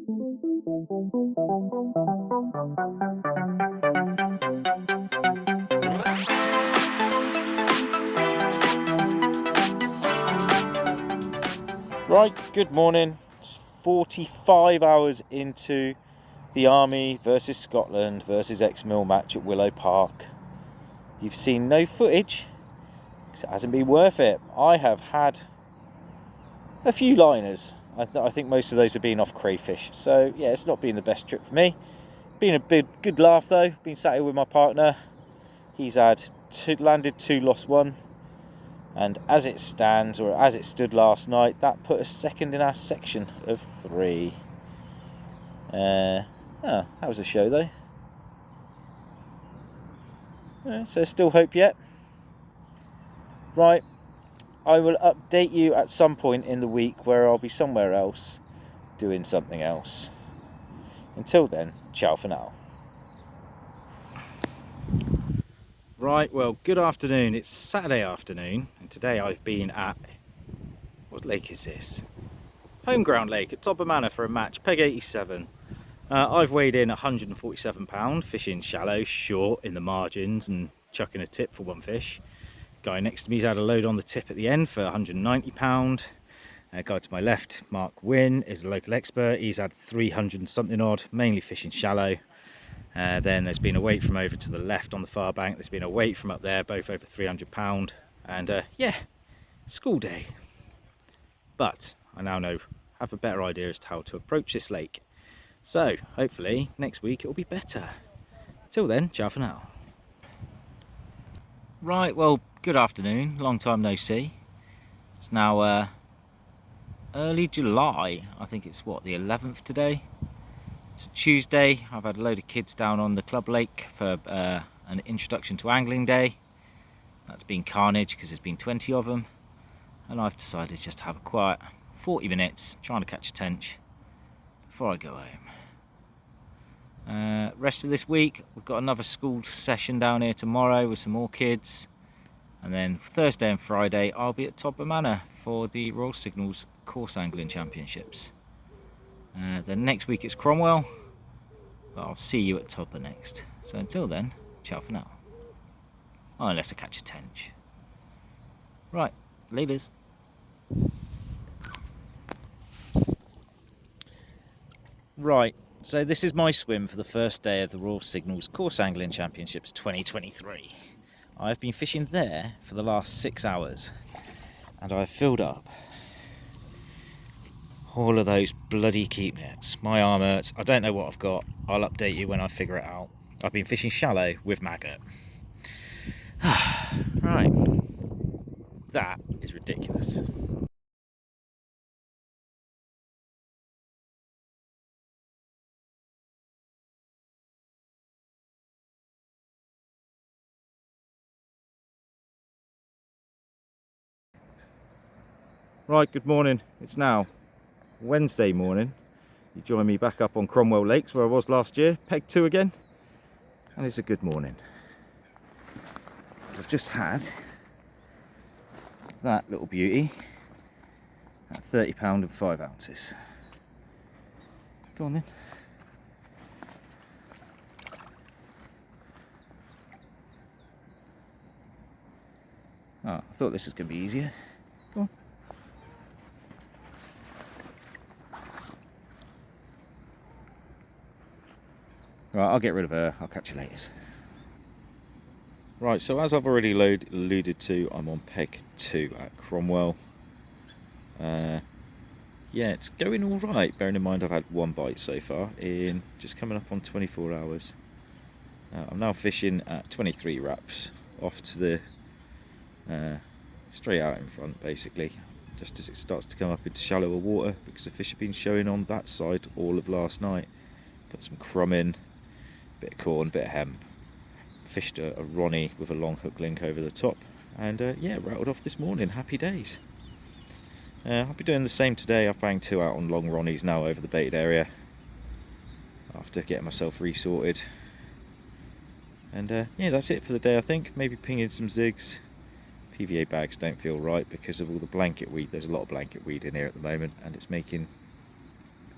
Right, good morning. It's 45 hours into the Army versus Scotland versus Exmill match at Willow Park. You've seen no footage because it hasn't been worth it. I have had a few liners. I think most of those have been off crayfish. So yeah, it's not been the best trip for me. Been a good laugh though. Been sat here with my partner. He's landed 2, lost 1. And as it stands, or as it stood last night, that put us second in our section of 3. That was a show though. So still hope yet. Right, I will update you at some point in the week where I'll be somewhere else doing something else. Until then, ciao for now. Right, well, good afternoon. It's Saturday afternoon, and today I've been at, what lake is this? Homeground Lake at Todber Manor for a match, peg 87. I've weighed in 147 £, fishing shallow, short in the margins and chucking a tip for 1 fish. Guy next to me's had a load on the tip at the end for 190 £. Guy to my left, Mark Wynn, is a local expert. He's had 300 and something odd, mainly fishing shallow. Then there's been a weight from over to the left on the far bank. There's been a weight from up there, both over 300 £. And yeah, school day. But I now have a better idea as to how to approach this lake. So hopefully next week it will be better. Till then, ciao for now. Right, well, good afternoon. Long time no see. It's now early July. I think it's what, the 11th today. It's Tuesday. I've had a load of kids down on the club lake for an introduction to angling day. That's been carnage because there's been 20 of them. And I've decided just to have a quiet 40 minutes trying to catch a tench before I go home. Rest of this week, we've got another school session down here tomorrow with some more kids. And then Thursday and Friday, I'll be at Todber Manor for the Royal Signals Course Angling Championships. Then next week it's Cromwell, but I'll see you at Todber next. So until then, ciao for now. Oh, unless I catch a tench. Right, leavers. Right, so this is my swim for the first day of the Royal Signals Course Angling Championships 2023. I've been fishing there for the last 6 hours, and I've filled up all of those bloody keep nets. My arm hurts. I don't know what I've got. I'll update you when I figure it out. I've been fishing shallow with maggot. Right, that is ridiculous. Right, good morning. It's now Wednesday morning. You join me back up on Cromwell Lakes where I was last year, peg 2 again, and it's a good morning. I've just had that little beauty at £30 and 5 ounces. Go on then. Oh, I thought this was going to be easier. Go on. Right, I'll get rid of her. I'll catch you later. Right, so as I've already alluded to, I'm on peg 2 at Cromwell. Yeah, it's going all right, bearing in mind I've had 1 bite so far in just coming up on 24 hours. I'm now fishing at 23 wraps off to the straight out in front, basically, just as it starts to come up into shallower water, because the fish have been showing on that side all of last night. Put some crumb in, bit of corn, bit of hemp, fished a Ronnie with a long hook link over the top, and yeah, rattled off this morning. Happy days. I'll be doing the same today. I've banged 2 out on long Ronnies now over the baited area after getting myself resorted, and yeah, that's it for the day. I think maybe pinging some zigs. PVA bags don't feel right because of all the blanket weed. There's a lot of blanket weed in here at the moment, and it's making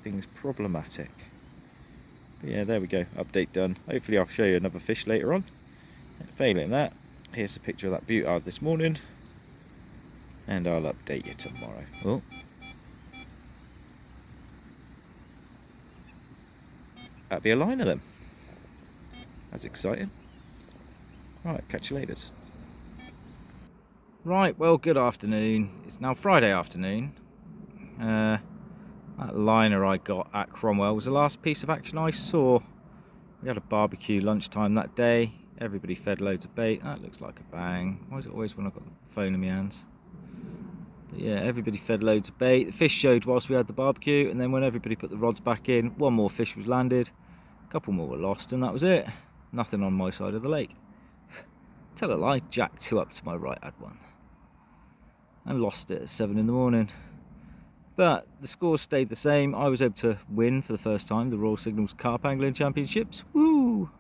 things problematic. But yeah, there we go, update done. Hopefully I'll show you another fish later on. Failing that, here's a picture of that beaut I had this morning, and I'll update you tomorrow. Oh, that'd be a line of them. That's exciting. Right, catch you later. Right, well, good afternoon. It's now Friday afternoon. That liner I got at Cromwell was the last piece of action I saw. We had a barbecue lunchtime that day. Everybody fed loads of bait. That looks like a bang. Why is it always when I've got the phone in my hands? But yeah, everybody fed loads of bait. The fish showed whilst we had the barbecue, and then when everybody put the rods back in, one more fish was landed, a couple more were lost, and that was it. Nothing on my side of the lake. Tell a lie, Jack 2 up to my right had one. And lost it at 7 in the morning. But the scores stayed the same. I was able to win for the first time the Royal Signals Carp Angling Championships. Woo!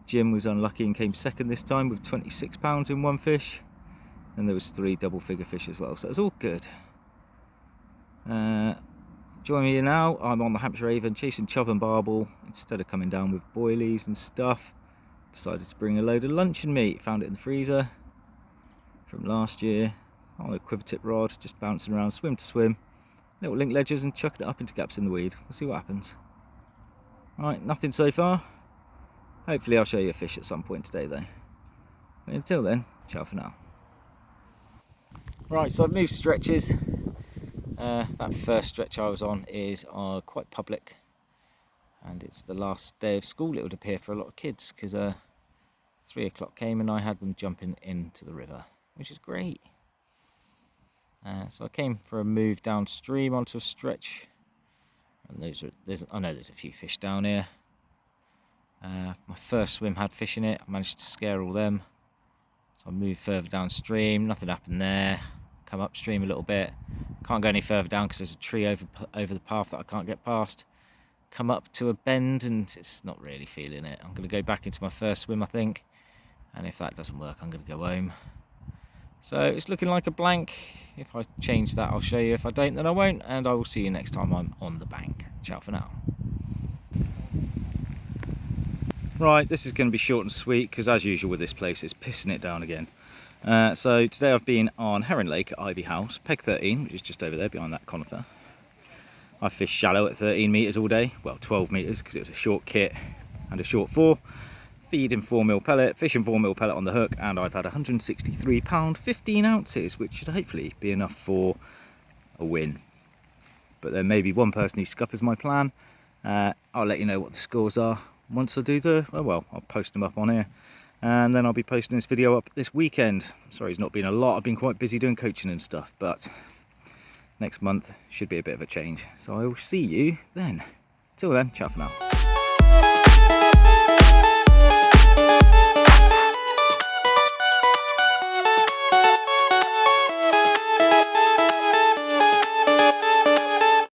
Jim was unlucky and came second this time with £26 in one fish. And there was 3 double-figure fish as well, so it was all good. Join me now. I'm on the Hampshire Avon chasing chub and barbel instead of coming down with boilies and stuff. Decided to bring a load of luncheon meat. Found it in the freezer from last year on a quiver tip rod, just bouncing around swim to swim. Little link ledgers and chucking it up into gaps in the weed. We'll see what happens. Right, nothing so far. Hopefully I'll show you a fish at some point today though. But until then, ciao for now. Right, so I've moved stretches. That first stretch I was on is quite public, and it's the last day of school, it would appear, for a lot of kids, because 3 o'clock came and I had them jumping into the river, which is great. So I came for a move downstream onto a stretch, and I know there's a few fish down here. My first swim had fish in it. I managed to scare all them, so I moved further downstream. Nothing happened there. Come upstream a little bit. Can't go any further down because there's a tree over the path that I can't get past. Come up to a bend and it's not really feeling it. I'm going to go back into my first swim, I think, and if that doesn't work I'm going to go home. So it's looking like a blank. If I change that I'll show you. If I don't, then I won't, and I will see you next time I'm on the bank. Ciao for now. Right, this is going to be short and sweet because as usual with this place it's pissing it down again. So today I've been on Heron Lake at Ivy House, peg 13, which is just over there behind that conifer. I fished shallow at 13 metres all day, well 12 metres because it was a short kit and a short 4. Feeding 4mm pellet, fishing 4mm pellet on the hook, and I've had £163, 15 ounces, which should hopefully be enough for a win. But there may be one person who scuppers my plan. I'll let you know what the scores are once I do I'll post them up on here. And then I'll be posting this video up this weekend. Sorry, it's not been a lot. I've been quite busy doing coaching and stuff, but next month should be a bit of a change. So I will see you then. Till then, ciao for now.